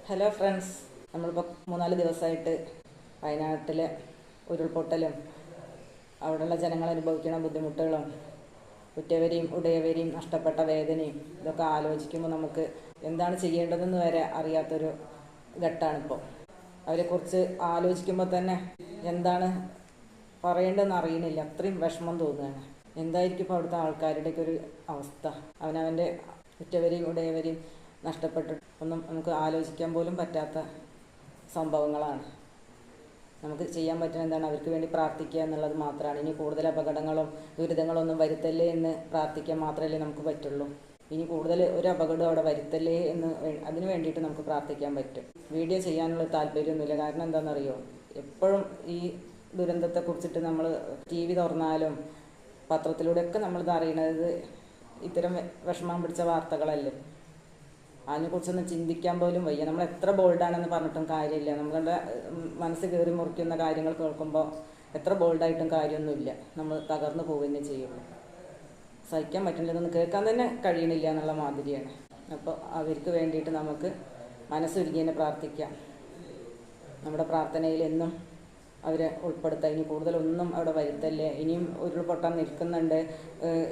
Hello friends, നമ്മളിപ്പോൾ 3-4 ദിവസമായിട്ട് വയനാട്ടിലെ ഉരുൾപൊട്ടലും അവിടെയുള്ള ജനങ്ങൾ അനുഭവിക്കുന്ന ബുദ്ധിമുട്ടുകളും ഉറ്റവരെയും ഉടയവരെയും നഷ്ടപ്പെട്ട വേദനയും ഇതൊക്കെ ആലോചിക്കുമ്പോൾ നമുക്ക് എന്താണ് ചെയ്യേണ്ടതെന്ന് വരെ അറിയാത്തൊരു ഘട്ടമാണിപ്പോൾ. അവരെക്കുറിച്ച് ആലോചിക്കുമ്പോൾ തന്നെ എന്താണ് പറയേണ്ടതെന്ന് അറിയണില്ല, അത്രയും വിഷമം തോന്നുകയാണ്. എന്തായിരിക്കും ഇപ്പോൾ അവിടുത്തെ ആൾക്കാരുടെയൊക്കെ ഒരു അവസ്ഥ? അവനവൻ്റെ ഉറ്റവരെയും ഉടയവരെയും നഷ്ടപ്പെട്ടിട്ട് ഒന്നും നമുക്ക് ആലോചിക്കാൻ പോലും പറ്റാത്ത സംഭവങ്ങളാണ്. നമുക്ക് ചെയ്യാൻ പറ്റുന്ന എന്താണ്? അവർക്ക് വേണ്ടി പ്രാർത്ഥിക്കുക എന്നുള്ളത് മാത്രമാണ്. ഇനി കൂടുതൽ അപകടങ്ങളും ദുരിതങ്ങളൊന്നും വരുത്തല്ലേ എന്ന് പ്രാർത്ഥിക്കാൻ മാത്രമല്ലേ നമുക്ക് പറ്റുള്ളൂ. ഇനി കൂടുതൽ ഒരു അപകടം അവിടെ വരുത്തല്ലേ എന്ന് അതിന് വേണ്ടിയിട്ട് നമുക്ക് പ്രാർത്ഥിക്കാൻ പറ്റും. വീഡിയോ ചെയ്യാനുള്ള താല്പര്യമൊന്നുമില്ല. കാരണം എന്താണെന്നറിയോ, എപ്പോഴും ഈ ദുരന്തത്തെക്കുറിച്ചിട്ട് നമ്മൾ TV തുറന്നാലും പത്രത്തിലൂടെയൊക്കെ നമ്മളിത് അറിയണത് ഇത്തരം വിഷമം പിടിച്ച വാർത്തകളല്ലേ. അതിനെക്കുറിച്ചൊന്നും ചിന്തിക്കാൻ പോലും വയ്യ. നമ്മൾ എത്ര ബോൾഡാണെന്ന് പറഞ്ഞിട്ടും കാര്യമില്ല. നമ്മളുടെ മനസ്സ് കയറി മുറിക്കുന്ന കാര്യങ്ങൾ കേൾക്കുമ്പോൾ എത്ര ബോൾഡായിട്ടും കാര്യമൊന്നുമില്ല, നമ്മൾ തകർന്നു പോവുകയെ ചെയ്യുള്ളൂ. സഹിക്കാൻ പറ്റുന്നില്ലെന്ന് കേൾക്കാൻ തന്നെ കഴിയണില്ല എന്നുള്ള മാതിരിയാണ്. അപ്പോൾ അവർക്ക് വേണ്ടിയിട്ട് നമുക്ക് മനസ്സൊരുക്കി തന്നെ പ്രാർത്ഥിക്കാം. നമ്മുടെ പ്രാർത്ഥനയിൽ എന്നും അവരെ ഉൾപ്പെടുത്താം. ഇനി കൂടുതലൊന്നും അവിടെ വരുത്തല്ലേ, ഇനിയും ഉരുൾപൊട്ടാൻ നിൽക്കുന്നുണ്ട്,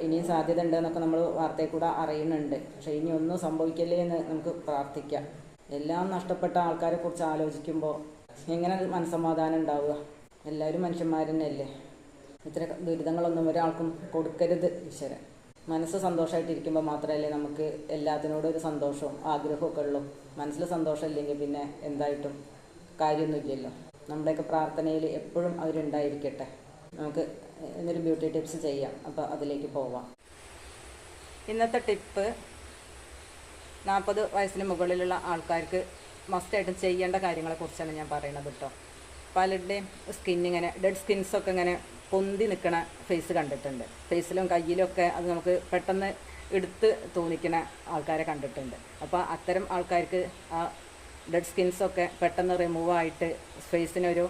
ഇനിയും സാധ്യത ഉണ്ട് എന്നൊക്കെ നമ്മൾ വാർത്തയിൽ കൂടെ അറിയുന്നുണ്ട്. പക്ഷേ ഇനി ഒന്നും സംഭവിക്കല്ലേ എന്ന് നമുക്ക് പ്രാർത്ഥിക്കാം. എല്ലാം നഷ്ടപ്പെട്ട ആൾക്കാരെ കുറിച്ച് ആലോചിക്കുമ്പോൾ എങ്ങനെ മനസ്സമാധാനം ഉണ്ടാവുക? എല്ലാവരും മനുഷ്യന്മാർ തന്നെയല്ലേ. ഇത്ര ദുരിതങ്ങളൊന്നും ഒരാൾക്കും കൊടുക്കരുത് ഈശ്വരൻ. മനസ്സ് സന്തോഷമായിട്ടിരിക്കുമ്പോൾ മാത്രമല്ലേ നമുക്ക് എല്ലാത്തിനോടും ഒരു സന്തോഷവും ആഗ്രഹമൊക്കെ ഉള്ളൂ. മനസ്സിൽ സന്തോഷം ഇല്ലെങ്കിൽ പിന്നെ എന്തായിട്ടും കാര്യമൊന്നുമില്ലല്ലോ. നമ്മുടെയൊക്കെ പ്രാർത്ഥനയിൽ എപ്പോഴും അവരുണ്ടായിരിക്കട്ടെ. നമുക്ക് ഇന്നൊരു ബ്യൂട്ടി ടിപ്സ് ചെയ്യാം. അപ്പോൾ അതിലേക്ക് പോവാം. ഇന്നത്തെ ടിപ്പ് 40 വയസ്സിന് മുകളിലുള്ള ആൾക്കാർക്ക് മസ്റ്റായിട്ടും ചെയ്യേണ്ട കാര്യങ്ങളെക്കുറിച്ചാണ് ഞാൻ പറയുന്നത് കേട്ടോ. പലരുടെയും സ്കിന്നിങ്ങനെ ഡെഡ് സ്കിൻസൊക്കെ ഇങ്ങനെ പൊന്തി നിൽക്കണ ഫേസ് കണ്ടിട്ടുണ്ട്. ഫേസിലും കയ്യിലൊക്കെ അത് നമുക്ക് പെട്ടെന്ന് എടുത്ത് തോന്നിക്കുന്ന ആൾക്കാരെ കണ്ടിട്ടുണ്ട്. അപ്പോൾ അത്തരം ആൾക്കാർക്ക് ആ ഡെഡ് സ്കിൻസൊക്കെ പെട്ടെന്ന് റിമൂവായിട്ട് ഫേസിനൊരു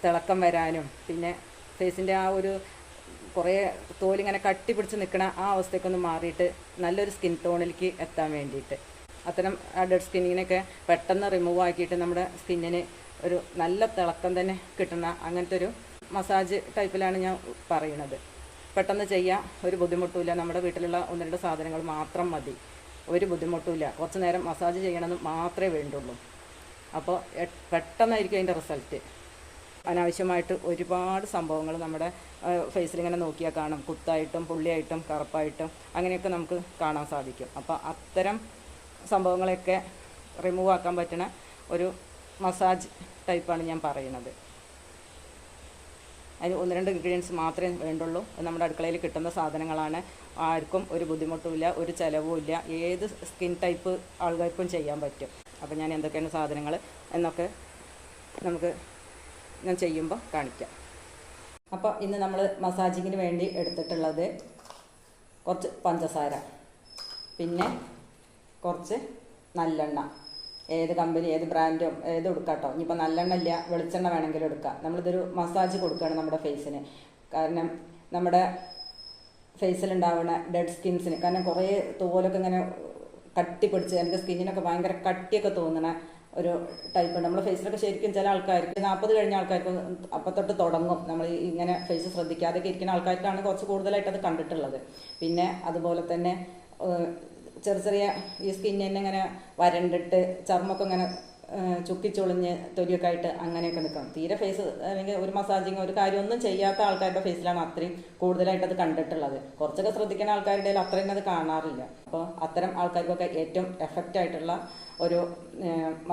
തിളക്കം വരാനും പിന്നെ ഫേസിൻ്റെ ആ ഒരു കുറേ തോലിങ്ങനെ കട്ടി പിടിച്ച് നിൽക്കുന്ന ആ അവസ്ഥയ്ക്കൊന്ന് മാറിയിട്ട് നല്ലൊരു സ്കിൻ ടോണിലേക്ക് എത്താൻ വേണ്ടിയിട്ട് അത്തരം ആ ഡെഡ് സ്കിന്നിനൊക്കെ പെട്ടെന്ന് റിമൂവ് ആക്കിയിട്ട് നമ്മുടെ സ്കിന്നിന് ഒരു നല്ല തിളക്കം തന്നെ കിട്ടുന്ന അങ്ങനത്തെ ഒരു മസാജ് ടൈപ്പിലാണ് ഞാൻ പറയുന്നത്. പെട്ടെന്ന് ചെയ്യാൻ ഒരു ബുദ്ധിമുട്ടുമില്ല. നമ്മുടെ വീട്ടിലുള്ള 1-2 സാധനങ്ങൾ മാത്രം മതി. ഒരു ബുദ്ധിമുട്ടുമില്ല. കുറച്ച് നേരം മസാജ് ചെയ്യണമെന്ന് മാത്രമേ വേണ്ടുള്ളൂ. അപ്പോൾ പെട്ടെന്നായിരിക്കും അതിൻ്റെ റിസൾട്ട്. അനാവശ്യമായിട്ട് ഒരുപാട് സംഭവങ്ങൾ നമ്മുടെ ഫേസിലിങ്ങനെ നോക്കിയാൽ കാണും. കുത്തായിട്ടും പുള്ളിയായിട്ടും കറുപ്പായിട്ടും അങ്ങനെയൊക്കെ നമുക്ക് കാണാൻ സാധിക്കും. അപ്പോൾ അത്തരം സംഭവങ്ങളെയൊക്കെ റിമൂവ് ആക്കാൻ പറ്റുന്ന ഒരു മസാജ് ടൈപ്പാണ് ഞാൻ പറയുന്നത്. അതിന് 1-2 ഇൻഗ്രീഡിയൻസ് മാത്രമേ വേണ്ടുള്ളൂ. നമ്മുടെ അടുക്കളയിൽ കിട്ടുന്ന സാധനങ്ങളാണ്. ആർക്കും ഒരു ബുദ്ധിമുട്ടുമില്ല, ഒരു ചിലവും ഇല്ല. ഏത് സ്കിൻ ടൈപ്പ് ആൾക്കാർക്കും ചെയ്യാൻ പറ്റും. അപ്പോൾ ഞാൻ എന്തൊക്കെയാണ് സാധനങ്ങൾ എന്നൊക്കെ ഞാൻ ചെയ്യുമ്പോൾ കാണിക്കാം. അപ്പോൾ ഇന്ന് നമ്മൾ മസാജിങ്ങിന് വേണ്ടി എടുത്തിട്ടുള്ളത് കുറച്ച് പഞ്ചസാര, പിന്നെ കുറച്ച് നല്ലെണ്ണ. ഏത് കമ്പനി ഏത് ബ്രാൻഡും ഏത് എടുക്കാം കേട്ടോ. ഇനിയിപ്പോൾ നല്ലെണ്ണ ഇല്ല, വെളിച്ചെണ്ണ വേണമെങ്കിലും എടുക്കാം. നമ്മളിതൊരു മസാജ് കൊടുക്കുകയാണ് നമ്മുടെ ഫേസിന്. കാരണം നമ്മുടെ ഫേസിലുണ്ടാവുന്ന ഡെഡ് സ്കിൻസിന്, കാരണം കുറേ തോലൊക്കെ ഇങ്ങനെ കട്ടി പിടിച്ച് എനിക്ക് സ്കിന്നിനൊക്കെ ഭയങ്കര കട്ടിയൊക്കെ തോന്നുന്ന ഒരു ടൈപ്പ് ഉണ്ട്. നമ്മുടെ ഫേസിലൊക്കെ ശരിക്കും ചില ആൾക്കാർക്ക് 40 കഴിഞ്ഞ ആൾക്കാർക്ക് അപ്പം തൊട്ട് തുടങ്ങും. നമ്മൾ ഇങ്ങനെ ഫേസ് ശ്രദ്ധിക്കാതെയൊക്കെ ഇരിക്കുന്ന ആൾക്കാർക്കാണ് കുറച്ച് കൂടുതലായിട്ട് അത് കണ്ടിട്ടുള്ളത്. പിന്നെ അതുപോലെ തന്നെ ചെറിയ ഈ സ്കിന്ന് തന്നെ ഇങ്ങനെ വരണ്ടിട്ട് ചർമ്മമൊക്കെ ഇങ്ങനെ ചുക്കിച്ചൊളിഞ്ഞ് തൊലിയൊക്കെ ആയിട്ട് അങ്ങനെയൊക്കെ നിൽക്കണം. തീരെ ഫേസ് അല്ലെങ്കിൽ ഒരു മസാജിങ് ഒരു കാര്യമൊന്നും ചെയ്യാത്ത ആൾക്കാരുടെ ഫേസിലാണ് അത്രയും കൂടുതലായിട്ട് അത് കണ്ടിട്ടുള്ളത്. കുറച്ചൊക്കെ ശ്രദ്ധിക്കുന്ന ആൾക്കാരുടെ അത്രയും അത് കാണാറില്ല. അപ്പോൾ അത്തരം ആൾക്കാർക്കൊക്കെ ഏറ്റവും എഫക്റ്റ് ആയിട്ടുള്ള ഒരു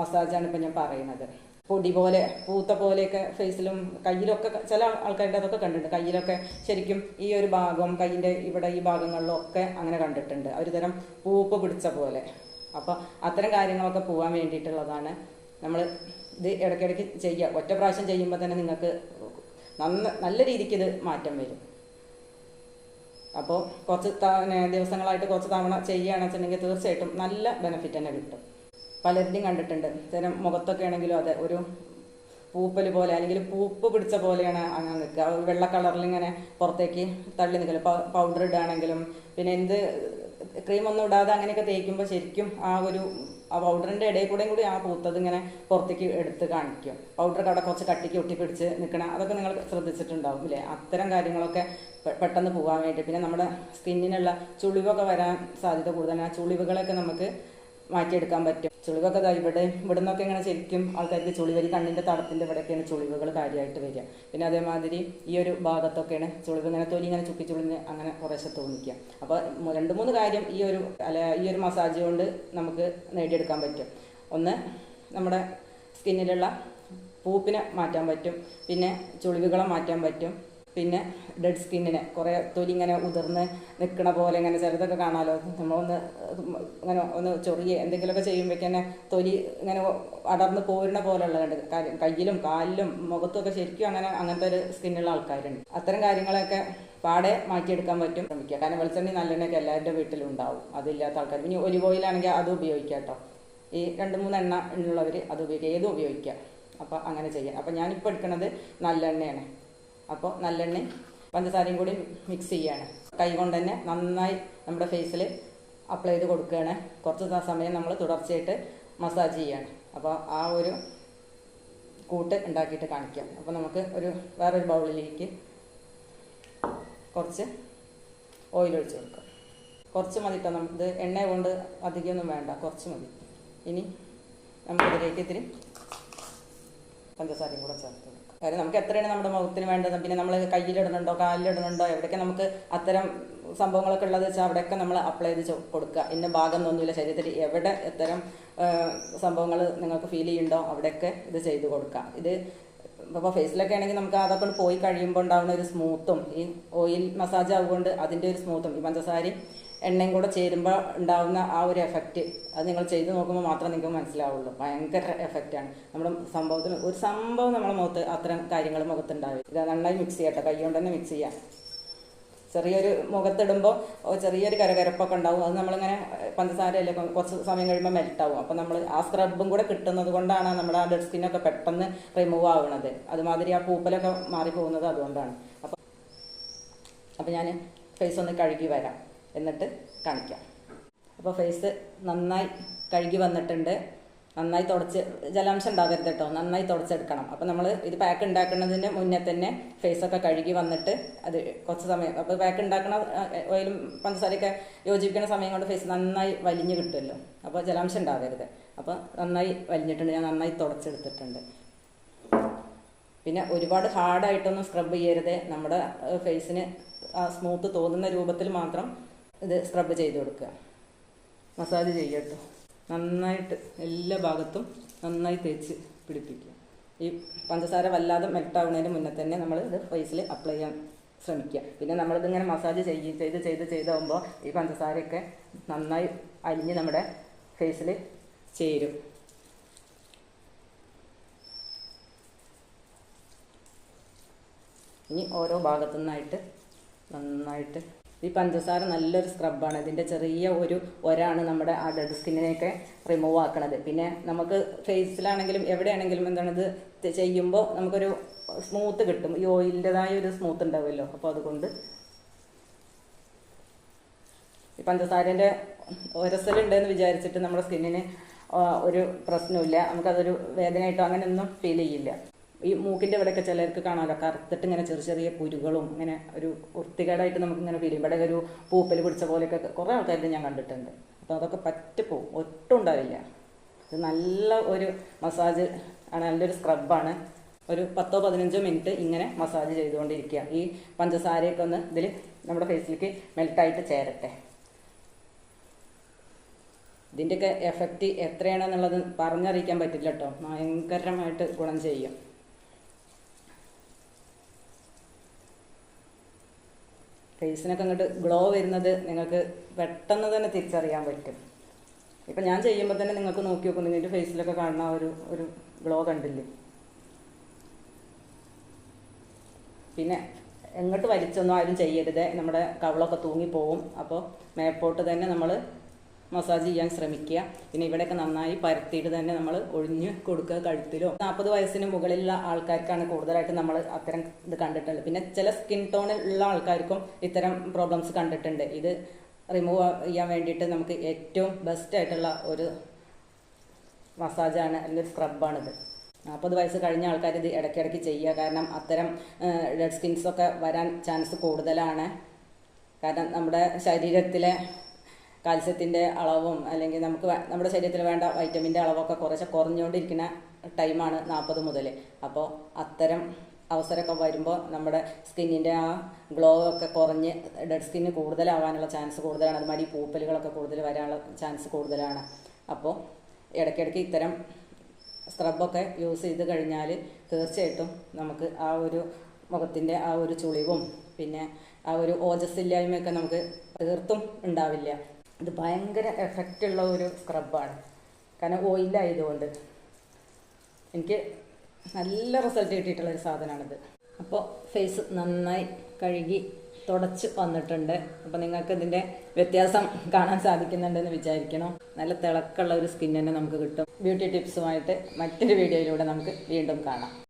മസാജാണ് ഇപ്പോൾ ഞാൻ പറയുന്നത്. പൊടി പോലെ പൂത്ത പോലെയൊക്കെ ഫേസിലും കയ്യിലൊക്കെ ചില ആൾക്കാരുടെ അതൊക്കെ കണ്ടിട്ടുണ്ട്. കയ്യിലൊക്കെ ശരിക്കും ഈ ഒരു ഭാഗം കയ്യിൻ്റെ ഇവിടെ ഈ ഭാഗങ്ങളിലൊക്കെ അങ്ങനെ കണ്ടിട്ടുണ്ട്, ഒരു തരം പൂപ്പ് പിടിച്ച പോലെ. അപ്പോൾ അത്തരം കാര്യങ്ങളൊക്കെ പോകാൻ വേണ്ടിയിട്ടുള്ളതാണ് നമ്മൾ ഇത് ഇടയ്ക്കിടയ്ക്ക് ചെയ്യുക. ഒറ്റ പ്രാവശ്യം ചെയ്യുമ്പോൾ തന്നെ നിങ്ങൾക്ക് നല്ല രീതിക്ക് ഇത് മാറ്റം വരും. അപ്പോൾ കുറച്ച് ദിവസങ്ങളായിട്ട് കുറച്ച് തവണ ചെയ്യുകയാണെന്ന് വെച്ചിട്ടുണ്ടെങ്കിൽ തീർച്ചയായിട്ടും നല്ല ബെനിഫിറ്റ് തന്നെ കിട്ടും. പലരുടെയും കണ്ടിട്ടുണ്ട്. ചിലം മുഖത്തൊക്കെ ആണെങ്കിലും അതെ ഒരു പൂപ്പൽ പോലെ അല്ലെങ്കിൽ പൂപ്പ് പിടിച്ച പോലെയാണ് അങ്ങനെ നിൽക്കുക. വെള്ള കളറിൽ ഇങ്ങനെ പുറത്തേക്ക് തള്ളി നിൽക്കില്ല. പൗഡർ ഇടുകയാണെങ്കിലും പിന്നെ എന്ത് ക്രീമൊന്നും ഇടാതെ അങ്ങനെയൊക്കെ തേക്കുമ്പോൾ ശരിക്കും ആ ഒരു ആ പൗഡറിൻ്റെ ഇടയിൽ കൂടി ആ പൂത്തത് ഇങ്ങനെ പുറത്തേക്ക് എടുത്ത് കാണിക്കും. പൗഡറൊക്കെ അവിടെ കുറച്ച് കട്ടിക്ക് ഒട്ടിപ്പിടിച്ച് നിൽക്കണം, അതൊക്കെ നിങ്ങൾ ശ്രദ്ധിച്ചിട്ടുണ്ടാവും ഇല്ലേ? അത്തരം കാര്യങ്ങളൊക്കെ പെട്ടെന്ന് പോകാൻ വേണ്ടി. പിന്നെ നമ്മുടെ സ്കിന്നിനുള്ള ചുളിവൊക്കെ വരാൻ സാധ്യത കൂടുതലാണ്. ആ ചുളിവുകളൊക്കെ നമുക്ക് മാറ്റിയെടുക്കാൻ പറ്റും. ചുളിവൊക്കെ ഇവിടെ നിന്നൊക്കെ ഇങ്ങനെ ശരിക്കും ആൾക്കാർക്ക് ചുളിവരി കണ്ണിൻ്റെ തടത്തിൻ്റെ ഇവിടെയൊക്കെയാണ് ചുളിവുകൾ കാര്യമായിട്ട് വരിക. പിന്നെ അതേമാതിരി ഈ ഒരു ഭാഗത്തൊക്കെയാണ് ചുളിവ്, ഇങ്ങനെ തൊലി ഇങ്ങനെ ചുക്കി ചുളിഞ്ഞ് അങ്ങനെ കുറേശ്ശെ തോന്നിക്കുക. അപ്പോൾ 2-3 കാര്യം ഈ ഒരു മസാജ് കൊണ്ട് നമുക്ക് നേടിയെടുക്കാൻ പറ്റും. ഒന്ന്, നമ്മുടെ സ്കിന്നിലുള്ള പൂപ്പിനെ മാറ്റാൻ പറ്റും, പിന്നെ ചുളിവുകളെ മാറ്റാൻ പറ്റും, പിന്നെ ഡെഡ് സ്കിന്നിനെ കുറേ തൊലി ഇങ്ങനെ ഉതിർന്ന് നിൽക്കണ പോലെ ഇങ്ങനെ ചിലതൊക്കെ കാണാമല്ലോ, നമ്മളൊന്ന് ഇങ്ങനെ ഒന്ന് ചൊറിയ എന്തെങ്കിലുമൊക്കെ ചെയ്യുമ്പോഴേക്ക് തന്നെ തൊലി ഇങ്ങനെ അടർന്ന് പോരുന്ന പോലുള്ളതുണ്ട്. കയ്യിലും കാലിലും മുഖത്തുമൊക്കെ ശരിക്കും അങ്ങനത്തെ ഒരു സ്കിന്നുള്ള ആൾക്കാരുണ്ട്. അത്തരം കാര്യങ്ങളൊക്കെ പാടെ മാറ്റിയെടുക്കാൻ പറ്റും. ശ്രമിക്കുക. കാരണം വെളിച്ചെണ്ണ നല്ലെണ്ണയൊക്കെ എല്ലാവരുടെ വീട്ടിലും ഉണ്ടാവും. അതില്ലാത്ത ആൾക്കാർ ഇനി ഒലിവ് ഓയിലാണെങ്കിൽ അത് ഉപയോഗിക്കാം കേട്ടോ. ഈ 2-3 എണ്ണ ഉള്ളവർ അത് ഉപയോഗിക്കുക, ഏതും ഉപയോഗിക്കുക. അപ്പോൾ അങ്ങനെ ചെയ്യാം. അപ്പോൾ ഞാനിപ്പോൾ എടുക്കുന്നത് നല്ലെണ്ണയാണ്. അപ്പോൾ നല്ലെണ്ണയും പഞ്ചസാരയും കൂടി മിക്സ് ചെയ്യുകയാണ്. കൈ കൊണ്ട് തന്നെ നന്നായി നമ്മുടെ ഫേസിൽ അപ്ലൈ ചെയ്ത് കൊടുക്കുകയാണ്. കുറച്ച് സമയം നമ്മൾ തുടർച്ചയായിട്ട് മസാജ് ചെയ്യുകയാണ്. അപ്പോൾ ആ ഒരു കൂട്ട് ഉണ്ടാക്കിയിട്ട് കാണിക്കാം. അപ്പോൾ നമുക്ക് വേറൊരു ബൗളിലേക്ക് കുറച്ച് ഓയിൽ ഒഴിച്ച് കൊടുക്കാം. കുറച്ച് മതി കേട്ടോ, നമുക്ക് എണ്ണ കൊണ്ട് അധികമൊന്നും വേണ്ട, കുറച്ച് മതി. ഇനി നമുക്കിതിലേക്ക് ഇത്തിരി പഞ്ചസാരയും കൂടെ ചേർത്ത് കൊടുക്കാം. കാര്യം നമുക്ക് എത്രയാണ് നമ്മുടെ മുഖത്തിന് വേണ്ടത്, പിന്നെ നമ്മൾ കയ്യിലിടുന്നുണ്ടോ കാലിലിടുന്നുണ്ടോ എവിടെയൊക്കെ നമുക്ക് അത്തരം സംഭവങ്ങളൊക്കെ ഉള്ളത് വെച്ചാൽ അവിടെയൊക്കെ നമ്മൾ അപ്ലൈ ചെയ്ത് കൊടുക്കുക. ഇന്ന ഭാഗം ഒന്നുമില്ല, ശരീരത്തിൽ എവിടെ എത്തരം സംഭവങ്ങൾ നിങ്ങൾക്ക് ഫീൽ ചെയ്യുന്നുണ്ടോ അവിടെയൊക്കെ ഇത് ചെയ്ത് കൊടുക്കുക. ഇത് ഇപ്പോൾ ഫേസിലൊക്കെ ആണെങ്കിൽ നമുക്ക് അതൊക്കെ പോയി കഴിയുമ്പോൾ ഉണ്ടാകുന്ന ഒരു സ്മൂത്തും, ഈ ഓയിൽ മസാജ് ആവുകൊണ്ട് അതിൻ്റെ ഒരു സ്മൂത്തും ഈ പഞ്ചസാരയും എണ്ണയും കൂടെ ചേരുമ്പോൾ ഉണ്ടാകുന്ന ആ ഒരു എഫക്റ്റ്, അത് നിങ്ങൾ ചെയ്ത് നോക്കുമ്പോൾ മാത്രമേ നിങ്ങൾക്ക് മനസ്സിലാവുള്ളൂ. ഭയങ്കര എഫക്റ്റാണ്. നമ്മുടെ ഒരു സംഭവം നമ്മുടെ മുഖത്ത് അത്തരം കാര്യങ്ങൾ മുഖത്തുണ്ടാവും. ഇത് നന്നായി മിക്സ് ചെയ്യട്ടെ, കൈ കൊണ്ട് തന്നെ മിക്സ് ചെയ്യാം. ചെറിയൊരു മുഖത്തിടുമ്പോൾ ചെറിയൊരു കരകരപ്പൊക്കെ ഉണ്ടാവും. അത് നമ്മളിങ്ങനെ പഞ്ചസാരയല്ലേ കുറച്ച് സമയം കഴിയുമ്പോൾ മെൽട്ടാവും. അപ്പോൾ നമ്മൾ ആ സ്ക്രബും കൂടെ കിട്ടുന്നത് കൊണ്ടാണ് നമ്മുടെ ആ ഡെഡ് സ്കിന്നൊക്കെ പെട്ടെന്ന് റിമൂവ് ആവുന്നത്. അതുമാതിരി ആ പൂപ്പലൊക്കെ മാറിപ്പോകുന്നത് അതുകൊണ്ടാണ്. അപ്പോൾ ഞാൻ ഫേസ് ഒന്ന് കഴുകി വരാം, എന്നിട്ട് കാണിക്കാം. അപ്പോൾ ഫേസ് നന്നായി കഴുകി വന്നിട്ടുണ്ട്. നന്നായി തുടച്ച്, ജലാംശം ഉണ്ടാവരുത് കേട്ടോ, നന്നായി തുടച്ചെടുക്കണം. അപ്പോൾ നമ്മൾ ഇത് പാക്ക് ഉണ്ടാക്കുന്നതിന് മുന്നേ തന്നെ ഫേസൊക്കെ കഴുകി വന്നിട്ട് അത് കുറച്ച് സമയം, അപ്പോൾ പാക്ക് ഉണ്ടാക്കുന്ന ഓയിലും പഞ്ചസാരയൊക്കെ യോജിപ്പിക്കുന്ന സമയം കൊണ്ട് ഫേസ് നന്നായി വലിഞ്ഞ് കിട്ടുമല്ലോ. അപ്പോൾ ജലാംശം ഉണ്ടാവരുത്. അപ്പോൾ നന്നായി വലിഞ്ഞിട്ടുണ്ട്, ഞാൻ നന്നായി തുടച്ചെടുത്തിട്ടുണ്ട്. പിന്നെ ഒരുപാട് ഹാർഡായിട്ടൊന്നും സ്ക്രബ് ചെയ്യരുത്. നമ്മുടെ ഫേസിന് ആ സ്മൂത്ത് തോന്നുന്ന രൂപത്തിൽ മാത്രം ഇത് സ്ക്രബ് ചെയ്ത് കൊടുക്കുക, മസാജ് ചെയ്യട്ടോ. നന്നായിട്ട് എല്ലാ ഭാഗത്തും നന്നായി തേച്ച് പിടിപ്പിക്കുക. ഈ പഞ്ചസാര വല്ലാതെ മെൽട്ടാവുന്നതിന് മുന്നേ തന്നെ നമ്മൾ ഇത് ഫേസിൽ അപ്ലൈ ചെയ്യാൻ ശ്രമിക്കുക. പിന്നെ നമ്മളിതിങ്ങനെ മസാജ് ചെയ്താകുമ്പോൾ ഈ പഞ്ചസാരയൊക്കെ നന്നായി അലിഞ്ഞ് നമ്മുടെ ഫേസിൽ ചേരും. ഇനി ഓരോ ഭാഗത്തു നിന്നായിട്ട് നന്നായിട്ട്, ഈ പഞ്ചസാര നല്ലൊരു സ്ക്രബാണ്. ഇതിൻ്റെ ചെറിയ ഒരാണ് നമ്മുടെ ആ ഡെഡ് സ്കിന്നിനെയൊക്കെ റിമൂവ് ആക്കണത്. പിന്നെ നമുക്ക് ഫേസിലാണെങ്കിലും എവിടെയാണെങ്കിലും എന്താണിത് ചെയ്യുമ്പോൾ നമുക്കൊരു സ്മൂത്ത് കിട്ടും. ഈ ഓയിലിൻ്റെതായ ഒരു സ്മൂത്ത് ഉണ്ടാവുമല്ലോ. അപ്പോൾ അതുകൊണ്ട് ഈ പഞ്ചസാരേൻ്റെ ഒരസലുണ്ടെന്ന് വിചാരിച്ചിട്ട് നമ്മുടെ സ്കിന്നിന് ഒരു പ്രശ്നമില്ല. നമുക്കതൊരു വേദനയായിട്ടോ അങ്ങനെയൊന്നും ഫീൽ ചെയ്യില്ല. ഈ മൂക്കിൻ്റെ ഇവിടെയൊക്കെ ചിലർക്ക് കാണാമല്ലോ, കറുത്തിട്ട് ഇങ്ങനെ ചെറിയ പുരുകളും ഇങ്ങനെ ഒരു വൃത്തികേടായിട്ട് നമുക്കിങ്ങനെ ഫീൽ ചെയ്യും. ഇവിടെ ഒരു പൂപ്പൽ പിടിച്ച പോലെയൊക്കെ കുറേ ആൾക്കാരുടെ ഞാൻ കണ്ടിട്ടുണ്ട്. അപ്പോൾ അതൊക്കെ പറ്റിപ്പോവും, ഒട്ടും ഉണ്ടാവില്ല. ഇത് നല്ല ഒരു മസാജ് ആണ്, നല്ലൊരു സ്ക്രബാണ്. ഒരു 10-15 മിനിറ്റ് ഇങ്ങനെ മസാജ് ചെയ്തുകൊണ്ടിരിക്കുക. ഈ പഞ്ചസാരയൊക്കെ ഒന്ന് ഇതിൽ നമ്മുടെ ഫേസിലേക്ക് മെൽട്ടായിട്ട് ചേരട്ടെ. ഇതിൻ്റെയൊക്കെ എഫക്റ്റ് എത്രയാണെന്നുള്ളത് പറഞ്ഞറിയിക്കാൻ പറ്റില്ല കേട്ടോ. ഭയങ്കരമായിട്ട് ഗുണം ചെയ്യും. ഫേസിനൊക്കെ അങ്ങോട്ട് ഗ്ലോ വരുന്നത് നിങ്ങൾക്ക് പെട്ടെന്ന് തന്നെ തിരിച്ചറിയാൻ പറ്റും. ഇപ്പം ഞാൻ ചെയ്യുമ്പോൾ തന്നെ നിങ്ങൾക്ക് നോക്കി നോക്കും, നിങ്ങളുടെ ഫേസിലൊക്കെ കാണുന്ന ഒരു ഗ്ലോ കണ്ടില്ലേ. പിന്നെ എങ്ങോട്ട് വലിച്ചൊന്നും ആരും ചെയ്യരുത്, നമ്മുടെ കവളൊക്കെ തൂങ്ങിപ്പോവും. അപ്പോൾ മേപ്പോട്ട് തന്നെ നമ്മൾ മസാജ് ചെയ്യാൻ ശ്രമിക്കുക. പിന്നെ ഇവിടെയൊക്കെ നന്നായി പരത്തിയിട്ട് തന്നെ നമ്മൾ ഒഴിഞ്ഞ് കൊടുക്കുക. കഴുത്തിലോ 40 വയസ്സിന് മുകളിലുള്ള ആൾക്കാർക്കാണ് കൂടുതലായിട്ട് നമ്മൾ അത്തരം ഇത് കണ്ടിട്ടുള്ളത്. പിന്നെ ചില സ്കിൻ ടോണിലുള്ള ആൾക്കാർക്കും ഇത്തരം പ്രോബ്ലംസ് കണ്ടിട്ടുണ്ട്. ഇത് റിമൂവ് ചെയ്യാൻ വേണ്ടിയിട്ട് നമുക്ക് ഏറ്റവും ബെസ്റ്റ് ആയിട്ടുള്ള ഒരു മസാജാണ്, അല്ലെങ്കിൽ സ്ക്രബാണിത്. 40 വയസ്സ് കഴിഞ്ഞ ആൾക്കാർ ഇത് ഇടയ്ക്കിടയ്ക്ക് ചെയ്യുക. കാരണം അത്തരം ഡെഡ് സ്കിൻസൊക്കെ വരാൻ ചാൻസ് കൂടുതലാണ്. കാരണം നമ്മുടെ ശരീരത്തിലെ കാൽസ്യത്തിൻ്റെ അളവും അല്ലെങ്കിൽ നമ്മുടെ ശരീരത്തിൽ വേണ്ട വൈറ്റമിൻ്റെ അളവൊക്കെ കുറഞ്ഞുകൊണ്ടിരിക്കുന്ന ടൈമാണ് 40 മുതൽ. അപ്പോൾ അത്തരം അവസരമൊക്കെ വരുമ്പോൾ നമ്മുടെ സ്കിന്നിൻ്റെ ആ ഗ്ലോ ഒക്കെ കുറഞ്ഞ് ഡെഡ് സ്കിന്ന് കൂടുതലാവാനുള്ള ചാൻസ് കൂടുതലാണ്. അതുമാതിരി പൂപ്പലുകളൊക്കെ കൂടുതൽ വരാനുള്ള ചാൻസ് കൂടുതലാണ്. അപ്പോൾ ഇടയ്ക്കിടയ്ക്ക് ഇത്തരം സ്ക്രബൊക്കെ യൂസ് ചെയ്ത് കഴിഞ്ഞാൽ തീർച്ചയായിട്ടും നമുക്ക് ആ ഒരു മുഖത്തിൻ്റെ ആ ഒരു ചുളിവും പിന്നെ ആ ഒരു ഓജസ്സില്ലായ്മയൊക്കെ നമുക്ക് തീർത്തും ഉണ്ടാവില്ല. ഇത് ഭയങ്കര എഫക്റ്റുള്ള ഒരു സ്ക്രബാണ്. കാരണം ഓയിലായതുകൊണ്ട് എനിക്ക് നല്ല റിസൾട്ട് കിട്ടിയിട്ടുള്ളൊരു സാധനമാണിത്. അപ്പോൾ ഫേസ് നന്നായി കഴുകി തുടച്ച് വന്നിട്ടുണ്ട്. അപ്പോൾ നിങ്ങൾക്ക് ഇതിൻ്റെ വ്യത്യാസം കാണാൻ സാധിക്കുന്നുണ്ടെന്ന് വിചാരിക്കണം. നല്ല തിളക്കമുള്ള ഒരു സ്കിൻ തന്നെ നമുക്ക് കിട്ടും. ബ്യൂട്ടി ടിപ്സുമായിട്ട് മറ്റൊരു വീഡിയോയിലൂടെ നമുക്ക് വീണ്ടും കാണാം.